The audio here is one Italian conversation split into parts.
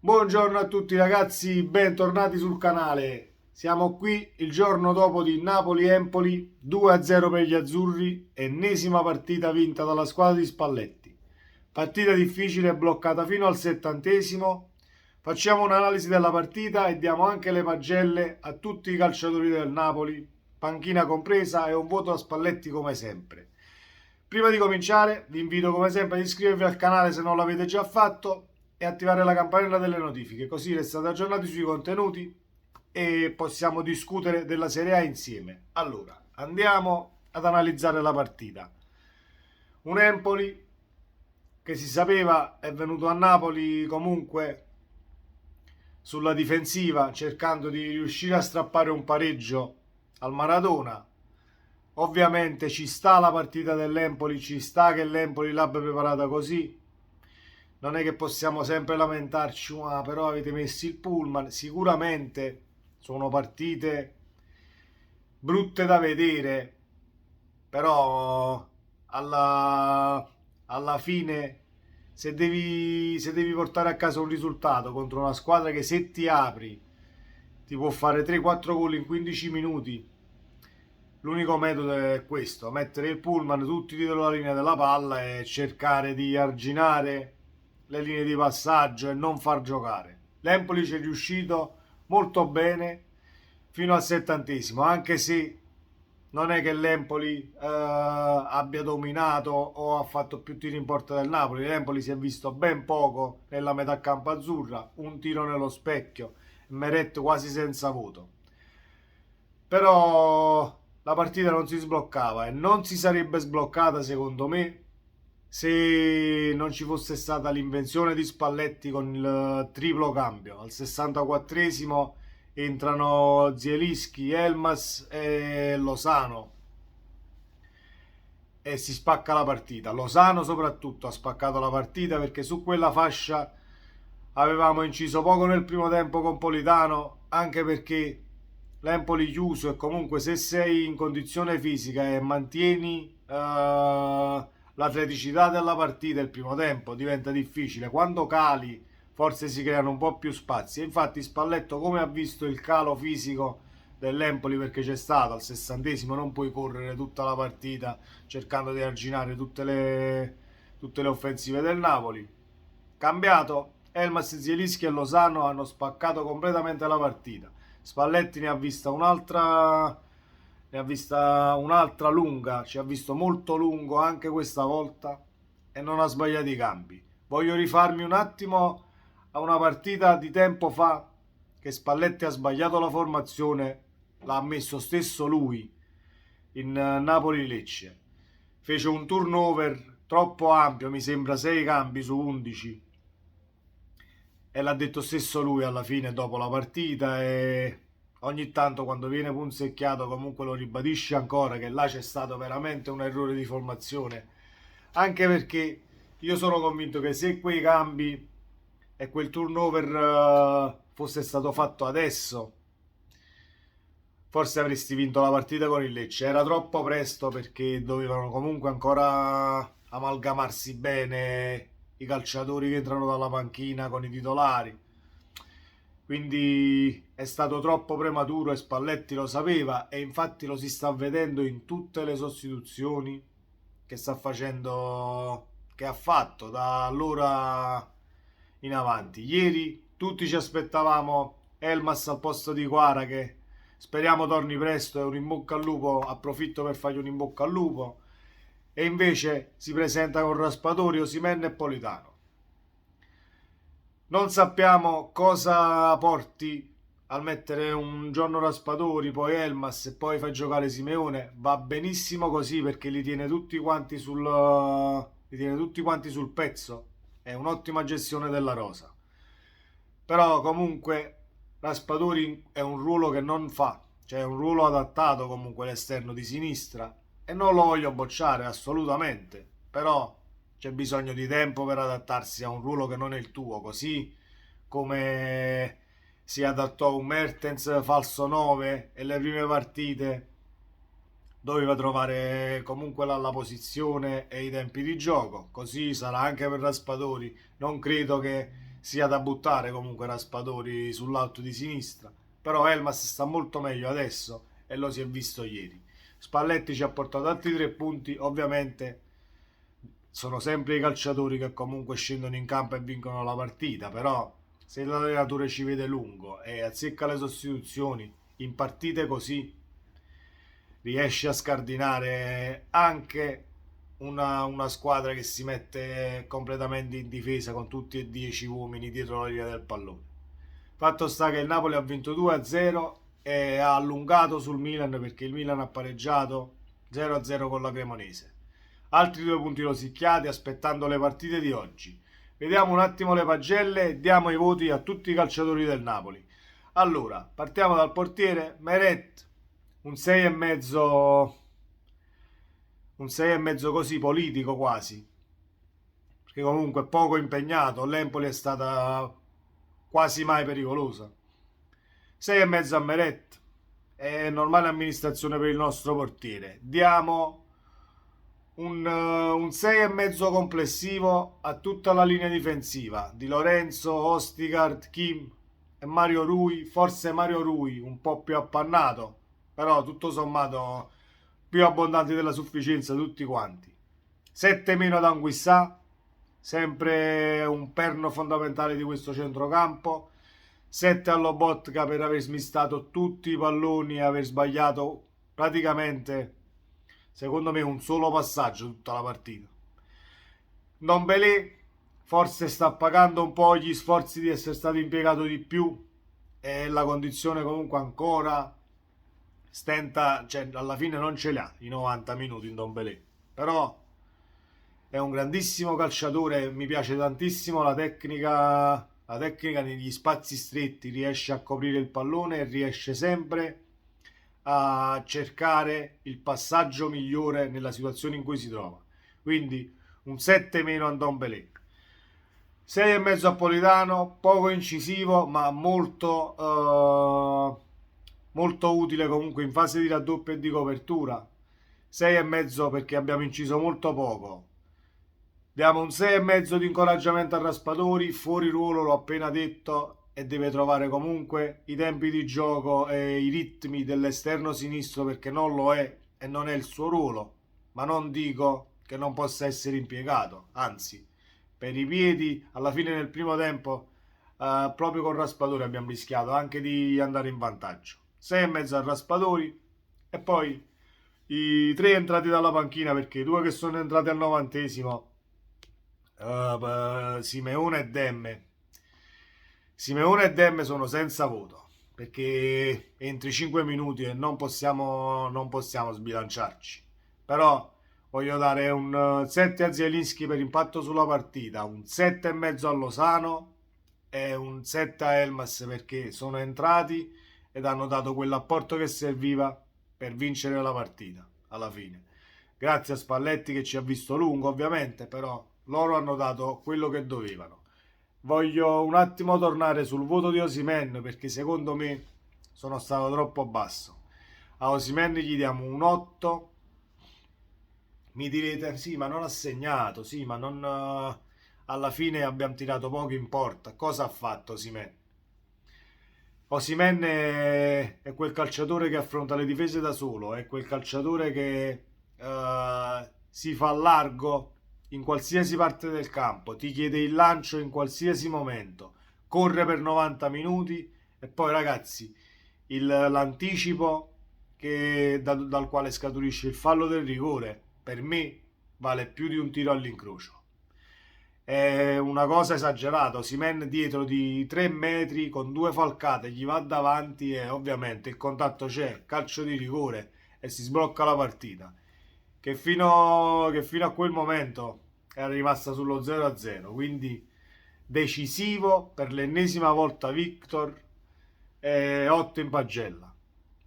Buongiorno a tutti ragazzi, bentornati sul canale. Siamo qui il giorno dopo di Napoli-Empoli, 2-0 per gli azzurri, ennesima partita vinta dalla squadra di Spalletti. Partita difficile, bloccata fino al 70°. Facciamo un'analisi della partita e diamo anche le pagelle a tutti i calciatori del Napoli, panchina compresa, e un voto a Spalletti come sempre. Prima di cominciare vi invito come sempre ad iscrivervi al canale se non l'avete già fatto e attivare la campanella delle notifiche, così restate aggiornati sui contenuti e possiamo discutere della Serie A insieme. Allora, andiamo ad analizzare la partita. Un Empoli che si sapeva è venuto a Napoli comunque sulla difensiva, cercando di riuscire a strappare un pareggio al Maradona. Ovviamente ci sta la partita dell'Empoli, ci sta che l'Empoli l'abbia preparata così. Non è che possiamo sempre lamentarci, però avete messo il pullman. Sicuramente sono partite brutte da vedere, però alla fine se devi portare a casa un risultato contro una squadra che se ti apri ti può fare 3-4 gol in 15 minuti, l'unico metodo è questo: mettere il pullman tutti dietro la linea della palla e cercare di arginare le linee di passaggio e non far giocare. L'Empoli ci è riuscito molto bene fino al 70°, anche se non è che l'Empoli abbia dominato o ha fatto più tiri in porta del Napoli. L'Empoli si è visto ben poco nella metà campo azzurra, un tiro nello specchio, Meret quasi senza voto. Però la partita non si sbloccava e non si sarebbe sbloccata secondo me se non ci fosse stata l'invenzione di Spalletti con il triplo cambio. Al 64°, entrano Zielinski, Elmas e Lozano e si spacca la partita. Lozano soprattutto ha spaccato la partita, perché su quella fascia avevamo inciso poco nel primo tempo con Politano, anche perché l'Empoli chiuso, e comunque se sei in condizione fisica e mantieni l'atleticità della partita, il primo tempo diventa difficile. Quando cali forse si creano un po' più spazi, e infatti Spalletto, come ha visto il calo fisico dell'Empoli, perché c'è stato al 60°, non puoi correre tutta la partita cercando di arginare tutte le offensive del Napoli. Cambiato, Elmas, Zielinski e Lozano hanno spaccato completamente la partita. Spalletti ne ha vista un'altra lunga, ci ha visto molto lungo anche questa volta e non ha sbagliato i cambi. Voglio rifarmi un attimo a una partita di tempo fa che Spalletti ha sbagliato la formazione, l'ha ammesso stesso lui, in Napoli-Lecce. Fece un turnover troppo ampio, mi sembra 6 cambi su 11, e l'ha detto stesso lui alla fine dopo la partita, e ogni tanto quando viene punzecchiato comunque lo ribadisce ancora che là c'è stato veramente un errore di formazione, anche perché io sono convinto che se quei cambi e quel turnover fosse stato fatto adesso, forse avresti vinto la partita con il Lecce. Era troppo presto, perché dovevano comunque ancora amalgamarsi bene i calciatori che entrano dalla panchina con i titolari. Quindi è stato troppo prematuro e Spalletti lo sapeva, e infatti lo si sta vedendo in tutte le sostituzioni che sta facendo, che ha fatto da allora in avanti. Ieri tutti ci aspettavamo Elmas al posto di Guara, che speriamo torni presto, è un in bocca al lupo, approfitto per fargli un in bocca al lupo, e invece si presenta con Raspadori, Osimhen e Politano. Non sappiamo cosa porti al mettere un giorno Raspadori, poi Elmas e poi fai giocare Simeone. Va benissimo così, perché li tiene tutti quanti sul pezzo. È un'ottima gestione della rosa. Però comunque Raspadori è un ruolo che non fa, cioè è un ruolo adattato comunque all'esterno di sinistra, e non lo voglio bocciare assolutamente, però c'è bisogno di tempo per adattarsi a un ruolo che non è il tuo, così come si adattò un Mertens falso 9 e le prime partite doveva trovare comunque la posizione e i tempi di gioco. Così sarà anche per Raspadori. Non credo che sia da buttare comunque Raspadori sull'alto di sinistra, però Elmas sta molto meglio adesso e lo si è visto ieri. Spalletti ci ha portato altri 3 punti, ovviamente sono sempre i calciatori che comunque scendono in campo e vincono la partita, però se l'allenatore ci vede lungo e azzecca le sostituzioni in partite così, riesce a scardinare anche una squadra che si mette completamente in difesa con tutti e 10 uomini dietro la linea del pallone. Fatto sta che il Napoli ha vinto 2-0 e ha allungato sul Milan, perché il Milan ha pareggiato 0-0 con la Cremonese. Altri 2 punti rosicchiati aspettando le partite di oggi. Vediamo un attimo le pagelle e diamo i voti a tutti i calciatori del Napoli. Allora, partiamo dal portiere Meret, un 6,5, un 6,5 così politico quasi, perché comunque poco impegnato, l'Empoli è stata quasi mai pericolosa. 6,5 a Meret, è normale amministrazione per il nostro portiere. Diamo un 6,5 complessivo a tutta la linea difensiva di Lorenzo, Ostigard, Kim e Mario Rui. Forse Mario Rui un po' più appannato, però tutto sommato più abbondanti della sufficienza tutti quanti. 7 meno ad Anguissà, sempre un perno fondamentale di questo centrocampo. 7 a Lobotka per aver smistato tutti i palloni e aver sbagliato praticamente, secondo me, un solo passaggio tutta la partita. Ndombele forse sta pagando un po' gli sforzi di essere stato impiegato di più e la condizione comunque ancora stenta, cioè alla fine non ce l'ha i 90 minuti in Ndombele, però è un grandissimo calciatore, mi piace tantissimo la tecnica negli spazi stretti, riesce a coprire il pallone e riesce sempre a cercare il passaggio migliore nella situazione in cui si trova. Quindi un 7 meno a Ndombele. 6,5 a Politano, poco incisivo ma molto utile comunque in fase di raddoppio e di copertura. 6,5 perché abbiamo inciso molto poco. Diamo un 6,5 di incoraggiamento a Raspadori, fuori ruolo l'ho appena detto, e deve trovare comunque i tempi di gioco e i ritmi dell'esterno sinistro, perché non lo è e non è il suo ruolo, ma non dico che non possa essere impiegato, anzi, per i piedi alla fine del primo tempo proprio con Raspadori abbiamo rischiato anche di andare in vantaggio. 6,5 a Raspadori e poi i 3 entrati dalla panchina, perché i 2 che sono entrati al 90esimo, Simeone e Demme. Simeone e Demme sono senza voto, perché entri 5 minuti e non possiamo sbilanciarci. Però voglio dare un 7 a Zielinski per impatto sulla partita, un 7,5 a Lozano e un 7 a Elmas, perché sono entrati ed hanno dato quell'apporto che serviva per vincere la partita alla fine. Grazie a Spalletti che ci ha visto lungo, ovviamente, però loro hanno dato quello che dovevano. Voglio un attimo tornare sul voto di Osimhen, perché secondo me sono stato troppo basso. A Osimhen gli diamo un 8. Mi direte, sì, ma non ha segnato, sì, ma non... alla fine abbiamo tirato poco in porta. Cosa ha fatto Osimhen? Osimhen è quel calciatore che affronta le difese da solo, è quel calciatore che si fa largo in qualsiasi parte del campo, ti chiede il lancio in qualsiasi momento, corre per 90 minuti e poi ragazzi, l'anticipo dal quale scaturisce il fallo del rigore, per me vale più di un tiro all'incrocio. È una cosa esagerata. Osimhen dietro di 3 metri con 2 falcate gli va davanti e ovviamente il contatto c'è, calcio di rigore e si sblocca la partita, che fino a quel momento era rimasta sullo 0-0. Quindi decisivo per l'ennesima volta Victor, 8 in pagella.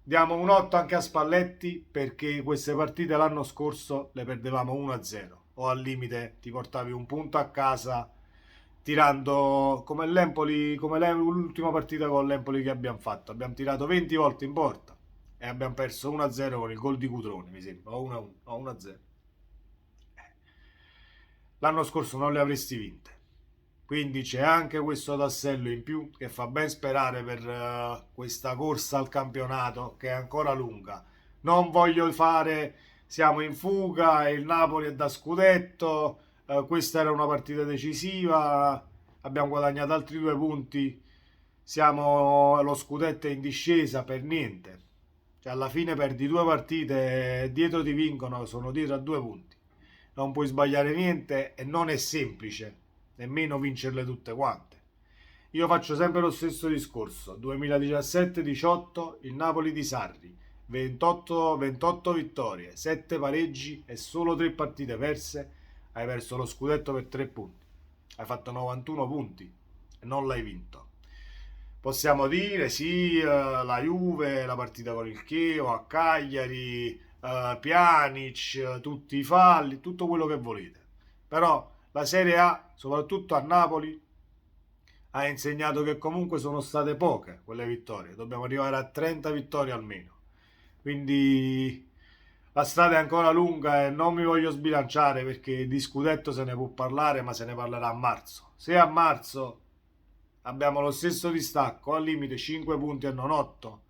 Diamo un 8 anche a Spalletti, perché queste partite l'anno scorso le perdevamo 1-0 o al limite ti portavi un punto a casa tirando come l'Empoli, come l'ultima partita con l'Empoli che abbiamo fatto. Abbiamo tirato 20 volte in porta e abbiamo perso 1-0 con il gol di Cutrone, mi sembra, o 1-1, o 1-0. L'anno scorso non le avresti vinte. quindi c'è anche questo tassello in più che fa ben sperare per questa corsa al campionato che è ancora lunga. Non voglio fare siamo in fuga, il Napoli è da scudetto, questa era una partita decisiva, abbiamo guadagnato altri 2 punti, siamo lo scudetto è in discesa per niente. Cioè alla fine perdi 2 partite, dietro ti vincono, sono dietro a 2 punti. Non puoi sbagliare niente e non è semplice nemmeno vincerle tutte quante. Io faccio sempre lo stesso discorso. 2017-18 il Napoli di Sarri, 28 vittorie, 7 pareggi e solo 3 partite perse. Hai perso lo scudetto per 3 punti. Hai fatto 91 punti e non l'hai vinto. Possiamo dire sì, la Juve, la partita con il Chievo a Cagliari, Pjanic, tutti i falli, tutto quello che volete. Però la Serie A, soprattutto a Napoli, ha insegnato che comunque sono state poche quelle vittorie. Dobbiamo arrivare a 30 vittorie almeno. Quindi la strada è ancora lunga e non mi voglio sbilanciare perché di scudetto se ne può parlare, ma se ne parlerà a marzo. Se a marzo abbiamo lo stesso distacco, al limite 5 punti e non 8,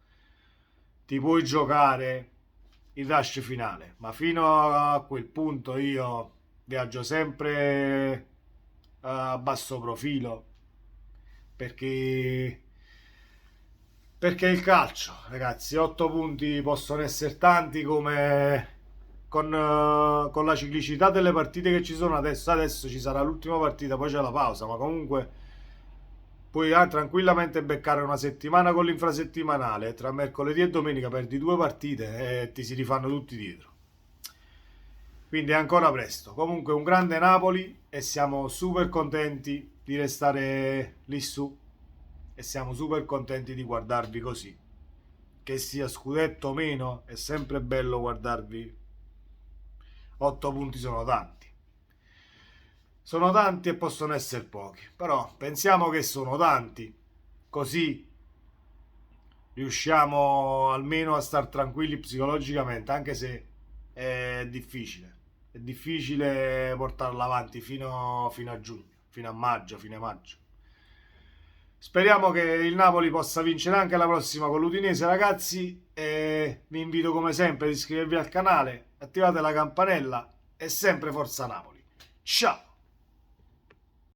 ti puoi giocare il rush finale, ma fino a quel punto io viaggio sempre a basso profilo perché il calcio, ragazzi, 8 punti possono essere tanti come con la ciclicità delle partite che ci sono adesso ci sarà l'ultima partita, poi c'è la pausa, ma comunque puoi tranquillamente beccare una settimana con l'infrasettimanale, tra mercoledì e domenica perdi 2 partite e ti si rifanno tutti dietro. Quindi è ancora presto. Comunque un grande Napoli e siamo super contenti di restare lì su e siamo super contenti di guardarvi così. Che sia scudetto o meno, è sempre bello guardarvi. 8 punti sono tanti. Sono tanti e possono essere pochi, però pensiamo che sono tanti, così riusciamo almeno a star tranquilli psicologicamente, anche se è difficile. È difficile portarla avanti fino a giugno, fino a maggio, fine maggio. Speriamo che il Napoli possa vincere anche la prossima con l'Udinese, ragazzi, e vi invito come sempre ad iscrivervi al canale, attivate la campanella e sempre Forza Napoli. Ciao!